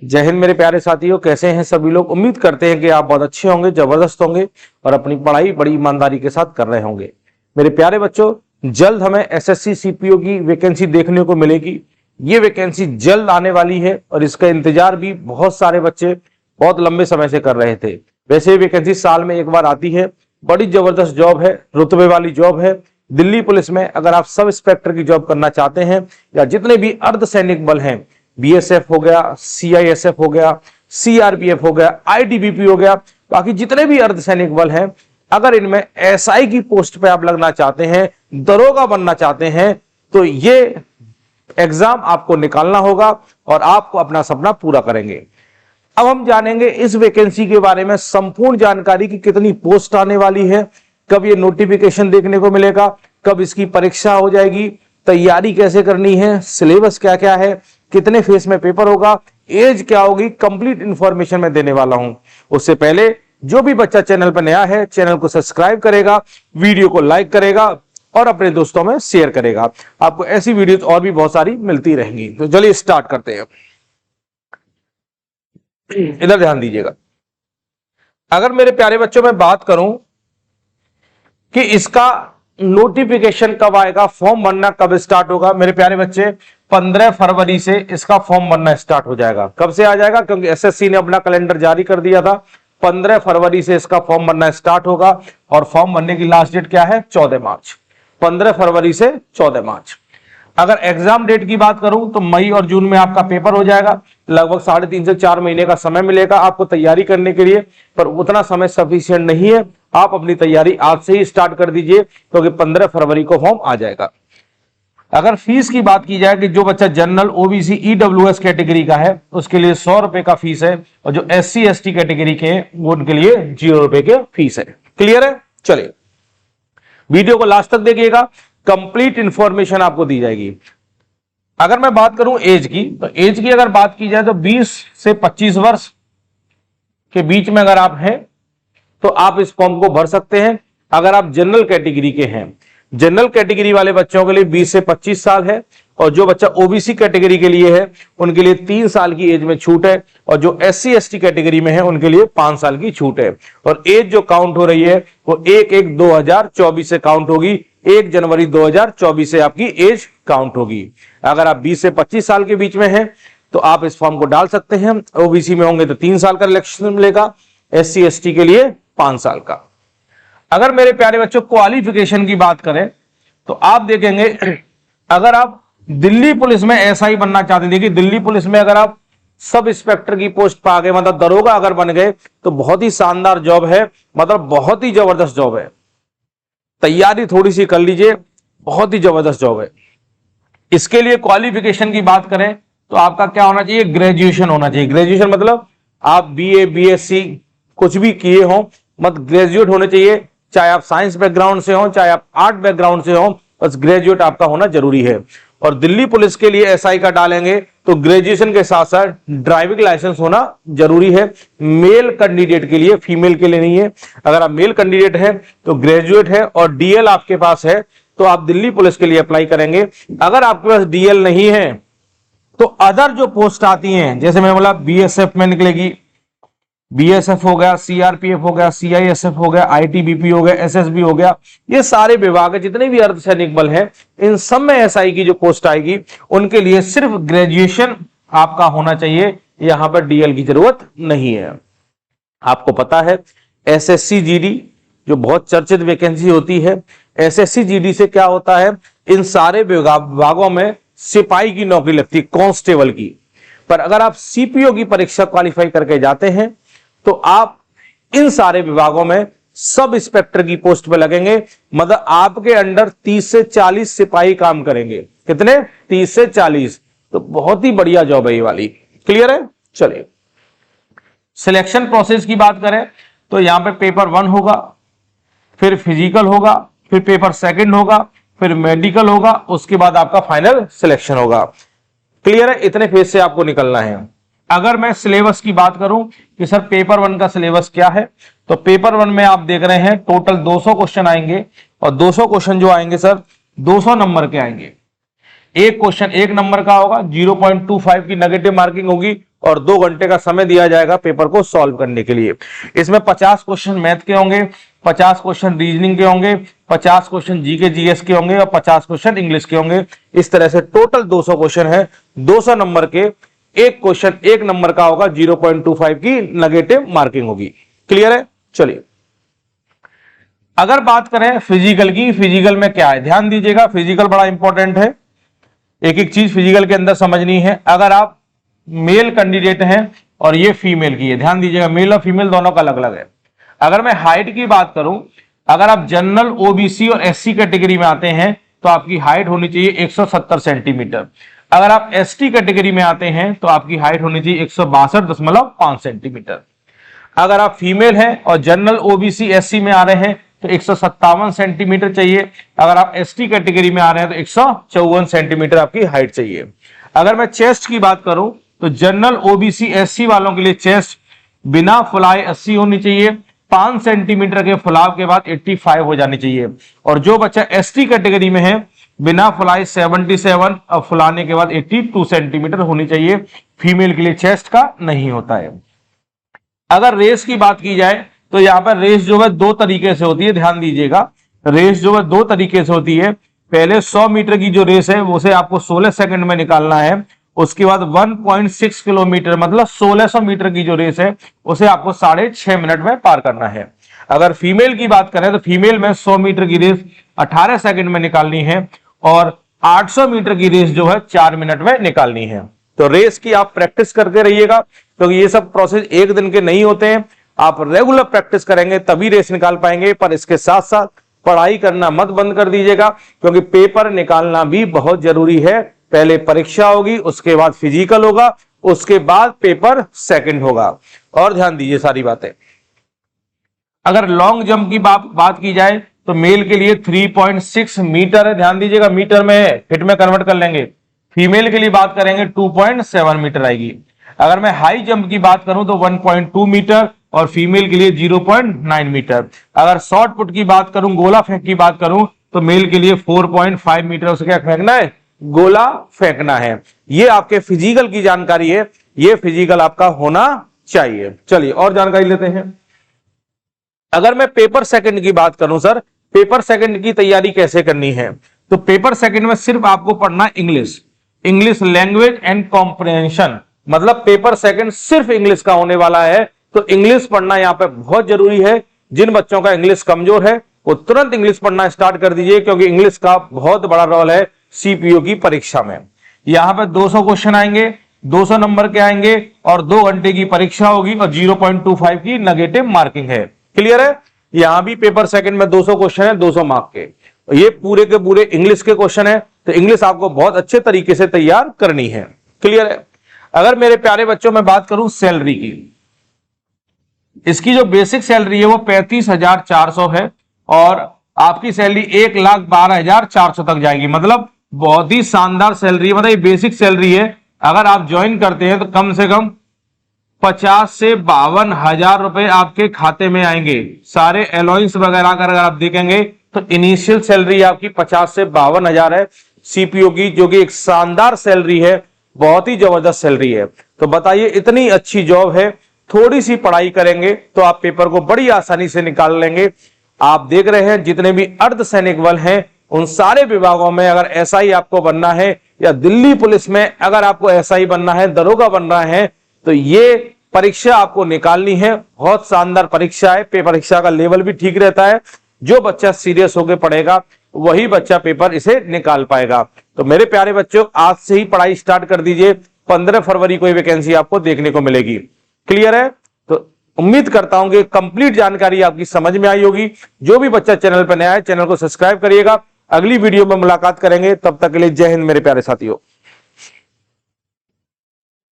जय हिंद मेरे प्यारे साथियों, कैसे हैं सभी लोग। उम्मीद करते हैं कि आप बहुत अच्छे होंगे, जबरदस्त होंगे और अपनी पढ़ाई बड़ी ईमानदारी के साथ कर रहे होंगे। मेरे प्यारे बच्चों, जल्द हमें एसएससी सीपीओ की वैकेंसी देखने को मिलेगी। ये वैकेंसी जल्द आने वाली है और इसका इंतजार भी बहुत सारे बच्चे बहुत लंबे समय से कर रहे थे। वैसे वैकेंसी साल में एक बार आती है। बड़ी जबरदस्त जॉब है, रुतबे वाली जॉब है। दिल्ली पुलिस में अगर आप सब इंस्पेक्टर की जॉब करना चाहते हैं या जितने भी अर्धसैनिक बल हैं, बीएसएफ हो गया, सीआईएसएफ हो गया, सीआरपीएफ हो गया, आईटीबीपी हो गया, बाकी जितने भी अर्धसैनिक बल हैं, अगर इनमें एसआई की पोस्ट पे आप लगना चाहते हैं, दरोगा बनना चाहते हैं, तो ये एग्जाम आपको निकालना होगा और आपको अपना सपना पूरा करेंगे। अब हम जानेंगे इस वैकेंसी के बारे में संपूर्ण जानकारी की, कितनी पोस्ट आने वाली है, कब ये नोटिफिकेशन देखने को मिलेगा, कब इसकी परीक्षा हो जाएगी, तैयारी कैसे करनी है, सिलेबस क्या क्या है, कितने फेस में पेपर होगा, एज क्या होगी, कंप्लीट इंफॉर्मेशन मैं देने वाला हूं। उससे पहले जो भी बच्चा चैनल पर नया है, चैनल को सब्सक्राइब करेगा, वीडियो को लाइक करेगा और अपने दोस्तों में शेयर करेगा। आपको ऐसी वीडियोस और भी बहुत सारी मिलती रहेंगी। तो चलिए स्टार्ट करते हैं। इधर ध्यान दीजिएगा। अगर मेरे प्यारे बच्चों में बात करूं कि इसका नोटिफिकेशन कब आएगा, फॉर्म भरना कब स्टार्ट होगा, मेरे प्यारे बच्चे 15 फरवरी से इसका फॉर्म भरना स्टार्ट हो जाएगा। कब से आ जाएगा? क्योंकि एसएससी ने अपना कैलेंडर जारी कर दिया था। 15 फरवरी से इसका फॉर्म भरना स्टार्ट होगा और फॉर्म भरने की लास्ट डेट क्या है? 14 मार्च। 15 फरवरी से 14 मार्च। अगर एग्जाम डेट की बात करूं तो मई और जून में आपका पेपर हो जाएगा। लगभग 3.5 से 4 महीने का समय मिलेगा आपको तैयारी करने के लिए, पर उतना समय सफिशिएंट नहीं है। आप अपनी तैयारी आज से ही स्टार्ट कर दीजिए, क्योंकि 15 फरवरी को फॉर्म आ जाएगा। अगर फीस की बात की जाए कि जो बच्चा जनरल, ओबीसी, ईडब्ल्यूएस कैटेगरी का है उसके लिए 100 रुपए का फीस है, और जो एससी एसटी कैटेगरी के वो उनके लिए 0 रुपए के फीस है। क्लियर है? चलिए वीडियो को लास्ट तक देखिएगा, कंप्लीट इंफॉर्मेशन आपको दी जाएगी। अगर मैं बात करूं एज की, तो एज की अगर बात की जाए तो 20 से 25 वर्ष के बीच में अगर आप हैं तो आप इस फॉर्म को भर सकते हैं। अगर आप जनरल कैटेगरी के हैं, जनरल कैटेगरी वाले बच्चों के लिए 20 से 25 साल है, और जो बच्चा ओबीसी कैटेगरी के लिए है उनके लिए 3 साल की एज में छूट है, और जो एससी एसटी कैटेगरी में है उनके लिए 5 साल की छूट है। और एज जो काउंट हो रही है वो 1/1/2024 से काउंट होगी। 1 जनवरी 2024 से आपकी एज काउंट होगी। अगर आप 20 से 25 साल के बीच में हैं तो आप इस फॉर्म को डाल सकते हैं। ओबीसी में होंगे तो 3 साल का रिलैक्सेशन मिलेगा, एससी एसटी के लिए 5 साल का। अगर मेरे प्यारे बच्चों क्वालिफिकेशन की बात करें तो आप देखेंगे, अगर आप दिल्ली पुलिस में एसआई बनना चाहते हैं, देखिए दिल्ली पुलिस में अगर आप सब इंस्पेक्टर की पोस्ट पा गए, मतलब दरोगा अगर बन गए, तो बहुत ही शानदार जॉब है, मतलब बहुत ही जबरदस्त जॉब है। तैयारी थोड़ी सी कर लीजिए, बहुत ही जबरदस्त जॉब है। इसके लिए क्वालिफिकेशन की बात करें तो आपका क्या होना चाहिए? ग्रेजुएशन होना चाहिए। ग्रेजुएशन मतलब आप बीए, बीएससी कुछ भी किए हो, मतलब ग्रेजुएट होने चाहिए। चाहे आप साइंस बैकग्राउंड से हो, चाहे आप आर्ट बैकग्राउंड से हो, बस ग्रेजुएट आपका होना जरूरी है। और दिल्ली पुलिस के लिए एसआई का डालेंगे तो ग्रेजुएशन के साथ साथ ड्राइविंग लाइसेंस होना जरूरी है। मेल कैंडिडेट के लिए, फीमेल के लिए नहीं है। अगर आप मेल कैंडिडेट है तो ग्रेजुएट है और डीएल आपके पास है तो आप दिल्ली पुलिस के लिए अप्लाई करेंगे। अगर आपके पास डीएल नहीं है तो अदर जो पोस्ट आती हैं, जैसे मैं बोला बीएसएफ में निकलेगी, बीएसएफ हो गया, सीआरपीएफ हो गया, सीआईएसएफ हो गया, आईटीबीपी हो गया, एसएसबी हो गया, ये सारे विभाग है, जितने भी अर्धसैनिक बल हैं, इन सब में एसआई की जो पोस्ट आएगी उनके लिए सिर्फ ग्रेजुएशन आपका होना चाहिए। यहां पर डीएल की जरूरत नहीं है। आपको पता है एसएससी जीडी जो बहुत चर्चित वैकेंसी होती है, एसएससी जीडी से क्या होता है, इन सारे विभागों में सिपाही की नौकरी लगती है, कांस्टेबल की। पर अगर आप सीपीओ की परीक्षा क्वालिफाई करके जाते हैं तो आप इन सारे विभागों में सब इंस्पेक्टर की पोस्ट पे लगेंगे, मतलब आपके अंडर 30 से 40 सिपाही काम करेंगे। कितने? 30 से 40। तो बहुत ही बढ़िया जॉब है ये वाली। क्लियर है? चलिए सिलेक्शन प्रोसेस की बात करें तो यहां पे पेपर 1 होगा, फिर फिजिकल होगा, फिर पेपर 2 होगा, फिर मेडिकल होगा, उसके बाद आपका फाइनल सिलेक्शन होगा। क्लियर है? इतने फेज से आपको निकलना है। अगर मैं सिलेबस की बात करूं कि सर पेपर 1 का सिलेबस क्या है, तो पेपर 1 में आप देख रहे हैं टोटल 200 क्वेश्चन आएंगे, और 200 क्वेश्चन जो आएंगे सर 200 नंबर के आएंगे। एक क्वेश्चन 1 नंबर का होगा, 0.25 की नेगेटिव मार्किंग होगी, और 2 घंटे का समय दिया जाएगा पेपर को सॉल्व करने के लिए। इसमें 50 क्वेश्चन मैथ के होंगे, 50 क्वेश्चन रीजनिंग के होंगे, 50 क्वेश्चन जीके जीएस के होंगे और 50 क्वेश्चन इंग्लिश के होंगे। इस तरह से टोटल 200 क्वेश्चन है। 200 नंबर के एक क्वेश्चन 1 नंबर का होगा, 0.25 की नेगेटिव मार्किंग होगी। क्लियर है? चलिए अगर बात करें फिजिकल की, फिजिकल में क्या है ध्यान दीजिएगा, फिजिकल बड़ा इंपॉर्टेंट है, एक एक चीज फिजिकल के अंदर समझनी है। अगर आप मेल कैंडिडेट हैं और ये फीमेल की है, ध्यान दीजिएगा मेल और फीमेल दोनों का अलग अलग है। अगर मैं हाइट की बात करूं, अगर आप जनरल ओबीसी और एससी कैटेगरी में आते हैं तो आपकी हाइट होनी चाहिए 170 सेंटीमीटर। अगर आप एसटी कैटेगरी में आते हैं तो आपकी हाइट होनी चाहिए 162.5 सेंटीमीटर। अगर आप फीमेल हैं और जनरल ओबीसी एससी में आ रहे हैं तो 157 सेंटीमीटर चाहिए। अगर आप एसटी कैटेगरी में आ रहे हैं तो 154 सेंटीमीटर आपकी हाइट चाहिए। अगर मैं चेस्ट की बात करूं तो जनरल ओबीसी एससी वालों के लिए चेस्ट बिना फुलाए 80 होनी चाहिए, 5 सेंटीमीटर के फुलाव के बाद 85 हो जानी चाहिए। और जो बच्चा एसटी कैटेगरी में है बिना फुलाए 77 और फुलाने के बाद 82 सेंटीमीटर होनी चाहिए। फीमेल के लिए चेस्ट का नहीं होता है। अगर रेस की बात की जाए तो यहां पर रेस जो है 2 तरीके से होती है, ध्यान दीजिएगा। रेस जो है 2 तरीके से होती है। पहले 100 मीटर की जो रेस है उसे आपको 16 सेकंड में निकालना है। उसके बाद 1.6 किलोमीटर मतलब 1600 मीटर की जो रेस है उसे आपको 6.5 मिनट में पार करना है। अगर फीमेल की बात करें तो फीमेल में 100 मीटर की रेस 18 सेकंड में निकालनी है और 800 मीटर की रेस जो है 4 मिनट में निकालनी है। तो रेस की आप प्रैक्टिस करते रहिएगा, क्योंकि ये सब प्रोसेस एक दिन के नहीं होते हैं। आप रेगुलर प्रैक्टिस करेंगे तभी रेस निकाल पाएंगे। पर इसके साथ साथ पढ़ाई करना मत बंद कर दीजिएगा, क्योंकि पेपर निकालना भी बहुत जरूरी है। पहले परीक्षा होगी, उसके बाद फिजिकल होगा, उसके बाद पेपर सेकंड होगा। और ध्यान दीजिए सारी बातें। अगर लॉन्ग जंप की बात की जाए तो मेल के लिए 3.6 मीटर है, ध्यान दीजिएगा मीटर में है, फीट में कन्वर्ट कर लेंगे। फीमेल के लिए बात करेंगे 2.7 मीटर आएगी। अगर मैं हाई जंप की बात करूं तो 1.2 मीटर और फीमेल के लिए 0.9 मीटर। अगर शॉर्ट पुट की बात करूं, गोला फेंक की बात करूं तो मेल के लिए 4.5 मीटर उसे क्या फेंकना है, गोला फेंकना है। ये आपके फिजिकल की जानकारी है, ये फिजिकल आपका होना चाहिए। चलिए और जानकारी लेते हैं। अगर मैं पेपर सेकंड की बात करूं, सर पेपर सेकंड की तैयारी कैसे करनी है, तो पेपर सेकंड में सिर्फ आपको पढ़ना इंग्लिश लैंग्वेज एंड कॉम्प्रिहेंशन, मतलब पेपर सेकंड सिर्फ इंग्लिश का होने वाला है। तो इंग्लिश पढ़ना यहां पे बहुत जरूरी है। जिन बच्चों का इंग्लिश कमजोर है वो तुरंत इंग्लिश पढ़ना स्टार्ट कर दीजिए, क्योंकि इंग्लिश का बहुत बड़ा रोल है सीपीओ की परीक्षा में। यहां पे 200 क्वेश्चन आएंगे, 200 नंबर के आएंगे और 2 घंटे की परीक्षा होगी और 0.25 की नेगेटिव मार्किंग है। क्लियर है? यहां भी पेपर सेकंड में 200 क्वेश्चन है, 200 मार्क के। ये पूरे के पूरे इंग्लिश के क्वेश्चन है, तो इंग्लिश आपको बहुत अच्छे तरीके से तैयार करनी है। क्लियर है? अगर मेरे प्यारे बच्चों में बात करूं सैलरी की, इसकी जो बेसिक सैलरी है वो 35,400 है और आपकी सैलरी 1,12,400 तक जाएगी। मतलब बहुत ही शानदार सैलरी है, मतलब ये बेसिक सैलरी है। अगर आप ज्वाइन करते हैं तो कम से कम 50 से 52,000 रुपए आपके खाते में आएंगे। सारे अलाउंस वगैरह अगर आप देखेंगे तो इनिशियल सैलरी आपकी 50 से 52,000 है सीपीओ की, जो कि एक शानदार सैलरी है, बहुत ही जबरदस्त सैलरी है। तो बताइए, इतनी अच्छी जॉब है, थोड़ी सी पढ़ाई करेंगे तो आप पेपर को बड़ी आसानी से निकाल लेंगे। आप देख रहे हैं जितने भी अर्धसैनिक बल हैं उन सारे विभागों में अगर एसआई आपको बनना है या दिल्ली पुलिस में अगर आपको एसआई बनना है, दरोगा बनना है, तो ये परीक्षा आपको निकालनी है। बहुत शानदार परीक्षा है, परीक्षा का लेवल भी ठीक रहता है। जो बच्चा सीरियस होकर पढ़ेगा वही बच्चा पेपर इसे निकाल पाएगा। तो मेरे प्यारे बच्चों, आज से ही पढ़ाई स्टार्ट कर दीजिए। 15 फरवरी को वैकेंसी आपको देखने को मिलेगी। क्लियर है? तो उम्मीद करता हूं कि कंप्लीट जानकारी आपकी समझ में आई होगी। जो भी बच्चा चैनल पर नया है, चैनल को सब्सक्राइब करिएगा। अगली वीडियो में मुलाकात करेंगे, तब तक के लिए जय हिंद मेरे प्यारे साथियों।